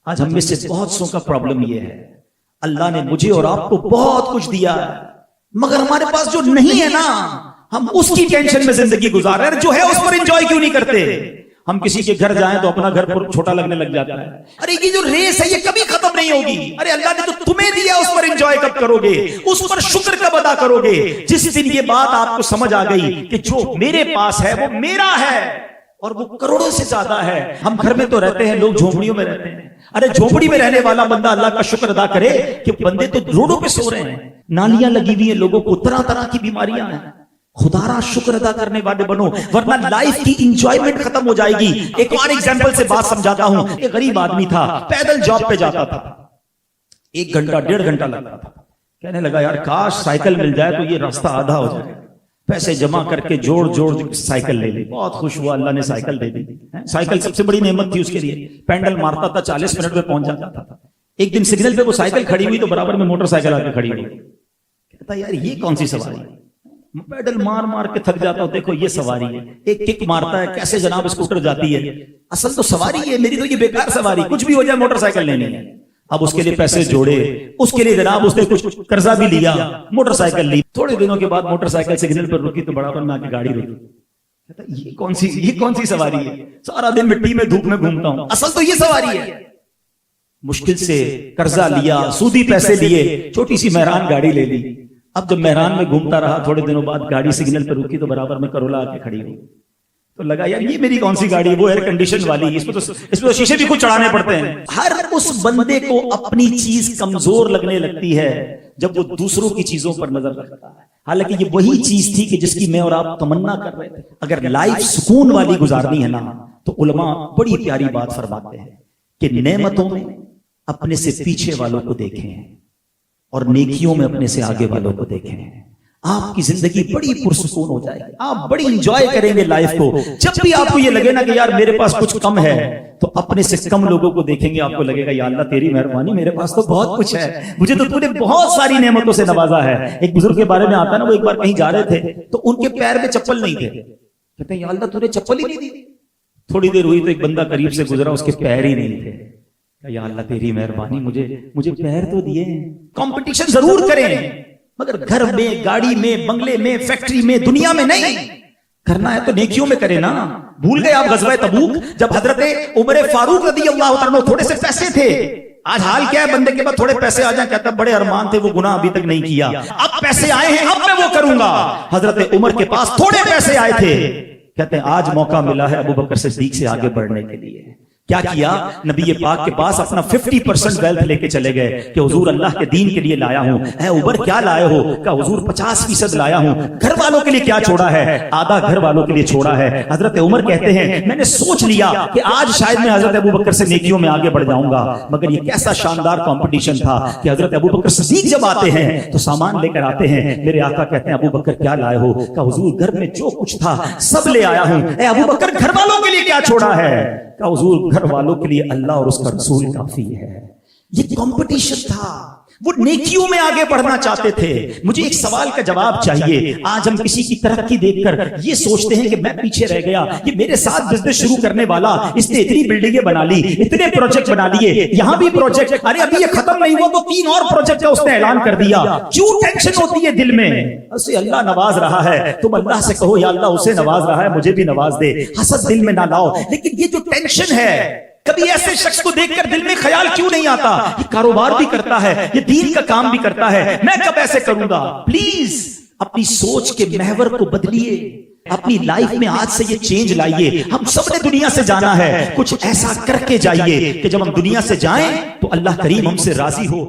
آج ہم میں سے بہت سو کا پرابلم یہ ہے، اللہ نے مجھے اور آپ کو بہت کچھ دیا ہے، مگر ہمارے پاس جو نہیں ہے نا، ہم اس کی ٹینشن میں زندگی گزار رہے ہیں، جو ہے اس پر انجوائے کیوں نہیں کرتے؟ ہم کسی کے گھر جائیں تو اپنا گھر چھوٹا لگنے لگ جاتا ہے، ارے یہ جو ریس ہے یہ کبھی ختم نہیں ہوگی، ارے اللہ نے تو تمہیں دیا، اس پر انجوائے کب کرو گے؟ اس پر شکر کب ادا کرو گے؟ جس دن یہ بات آپ کو سمجھ آ گئی کہ جو میرے پاس ہے وہ میرا ہے اور وہ کروڑوں سے زیادہ ہے۔ ہم گھر میں تو رہتے ہیں، لوگ جھونپڑیوں میں رہتے ہیں، ارے جھونپڑی میں رہنے والا بندہ اللہ کا شکر ادا کرے کہ بندے تو روڈوں پہ سو رہے ہیں، نالیاں لگی ہوئی ہیں، لوگوں کو طرح طرح کی بیماریاں ہیں، خدا را شکر ادا کرنے والے بنو، ورنہ لائف کی انجوائمنٹ ختم ہو جائے گی۔ ایک اور ایگزامپل سے بات سمجھاتا ہوں، ایک غریب آدمی تھا، پیدل جاب پہ جاتا تھا، 1 گھنٹہ 1.5 گھنٹہ لگتا تھا، کہنے لگا یار کاش سائیکل مل جائے تو یہ راستہ آدھا ہو جائے، پیسے جمع کر کے جوڑ سائیکل لے لی، بہت خوش ہوا، اللہ نے سائیکل دے دی۔ سائیکل سب سے بڑی نعمت تھی اس کے لیے، پینڈل مارتا تھا، 40 منٹ میں پہنچ جاتا تھا۔ ایک دن سگنل پہ وہ سائیکل کھڑی ہوئی تو برابر میں موٹر سائیکل آ کے کھڑی ہوئی، کہتا یار یہ کون سی سواری ہے، پیڈل مار کے تھک جاتا ہوں، دیکھو یہ سواری ہے، ایک کک مارتا ہے، کیسے جناب اسکوٹر جاتی ہے، اصل تو سواری ہے میری، تو یہ بیکار سواری، کچھ بھی ہو جائے موٹر سائیکل لینی ہے۔ اب اس کے لیے پیسے جوڑے، اس کے لیے جناب اس نے کچھ قرضہ بھی لیا، موٹر سائیکل لی، تھوڑے دنوں کے بعد موٹر سائیکل سگنل پر رکی تو برابر میں آ کے گاڑی روکی، کہتا یہ کون سی سواری ہے، سارا دن مٹی میں دھوپ میں گھومتا ہوں، اصل تو یہ سواری ہے۔ مشکل سے قرضہ لیا، سودی پیسے لیے، چھوٹی سی مہران گاڑی لے لی۔ اب جب مہران میں گھومتا رہا، تھوڑے دنوں بعد گاڑی سگنل پر رکی تو برابر میں کرولا آ کے کھڑی ہوئی، تو لگا یار یہ میری کون سی گاڑی ہے، وہ ایئر کنڈیشن والی، اس پہ تو شیشے بھی کچھ چڑھانے پڑتے ہیں۔ ہر اس بندے کو اپنی چیز کمزور لگنے لگتی ہے جب وہ دوسروں کی چیزوں پر نظر رکھتا ہے، حالانکہ یہ وہی چیز تھی کہ جس کی میں اور آپ تمنا کر رہے تھے۔ اگر لائف سکون والی گزارنی ہے نا تو علماء بڑی پیاری بات فرماتے ہیں کہ نعمتوں میں اپنے سے پیچھے والوں کو دیکھیں اور نیکیوں میں اپنے سے آگے والوں کو دیکھیں، آپ کی زندگی بڑی پرسکون ہو جائے گی، آپ بڑی انجوائے کریں گے لائف کو۔ جب بھی آپ کو یہ لگے نا کہ یار میرے پاس کچھ کم ہے تو اپنے سے کم لوگوں کو دیکھیں گے، آپ کو لگے گا یا اللہ تیری مہربانی، میرے پاس تو بہت کچھ ہے، مجھے تو نے بہت ساری نعمتوں سے نوازا ہے۔ ایک بزرگ کے بارے میں آتا ہے نا، وہ ایک بار کہیں جا رہے تھے تو ان کے پیر میں چپل نہیں تھے، کہتے ہیں یا اللہ نے چپل ہی نہیں دی۔ تھوڑی دیر ہوئی تو ایک بندہ قریب سے گزرا، اس کے پیر ہی نہیں تھے، یا اللہ تیری مہربانی، مجھے پیر تو دیے۔ کمپٹیشن ضرور کریں مگر گھر میں، گاڑی میں، بنگلے میں، فیکٹری میں، دنیا میں نہیں کرنا ہے تو نیکیوں میں کریں نا۔ بھول گئے آپ غزوہ تبوک جب حضرت عمر فاروق رضی اللہ عنہ تھوڑے سے پیسے تھے، آج حال کیا ہے بندے کے بعد تھوڑے پیسے آ جائیں، کہتا بڑے ارمان تھے وہ گناہ ابھی تک نہیں کیا، اب پیسے آئے ہیں اب میں وہ کروں گا۔ حضرت عمر کے پاس تھوڑے پیسے آئے تھے، کہتے ہیں آج موقع ملا ہے ابو بکر صدیق سے آگے بڑھنے کے لیے۔ کیا کیا؟ نبی پاک کے پاس اپنا 50% ویلتھ لے کے چلے گئے کہ حضور اللہ کے دین کے لیے لایا ہوں۔ اے عمر کیا لائے ہو؟ کہ حضور 50% لایا ہوں۔ گھر والوں کے لیے کیا چھوڑا ہے؟ آدھا گھر والوں کے لیے چھوڑا ہے۔ حضرت عمر کہتے ہیں میں نے سوچ لیا کہ آج شاید میں حضرت ابو بکر سے نیکیوں میں آگے بڑھ جاؤں گا، مگر یہ کیسا شاندار کمپٹیشن تھا کہ حضرت ابو بکر صدیق جب آتے ہیں تو سامان لے کر آتے ہیں، میرے آقا کہتے ہیں ابو بکر کیا لائے ہو؟ کہ حضور گھر میں جو کچھ تھا سب لے آیا ہوں۔ اے ابو بکر گھر والوں کے لیے کیا چھوڑا ہے؟ کہ حضور گھر والوں کے لیے اللہ اور اس کا رسول کافی ہے۔ یہ کمپٹیشن تھا، وہ نیکیوں میں آگے بڑھنا چاہتے تھے۔ مجھے ایک سوال کا جواب چاہیے، آج ہم کسی کی ترقی دیکھ کر یہ سوچتے ہیں کہ میں پیچھے رہ گیا، یہ میرے ساتھ بزنس شروع کرنے والا اس نے اتنی بلڈنگیں بنا لی، اتنے پروجیکٹ بنا لیے، یہاں بھی پروجیکٹ، ارے ابھی یہ ختم نہیں ہوا تو 3 اور پروجیکٹ کا اس نے اعلان کر دیا۔ کیوں ٹینشن ہوتی ہے دل میں؟ اسے اللہ نواز رہا ہے، تم اللہ سے کہو یا اللہ اسے نواز رہا ہے مجھے بھی نواز دے، حسد دل میں نہ لاؤ۔ لیکن یہ جو ٹینشن ہے، کبھی ایسے شخص کو دیکھ کر دل میں خیال کیوں نہیں آتا یہ کاروبار بھی کرتا ہے، یہ دین کا کام بھی کرتا ہے، میں کب ایسے کروں گا؟ پلیز اپنی سوچ کے محور کو بدلیے، اپنی لائف میں آج سے یہ چینج لائیے۔ ہم سب نے دنیا سے جانا ہے، کچھ ایسا کر کے جائیے کہ جب ہم دنیا سے جائیں تو اللہ کریم ہم سے راضی ہو۔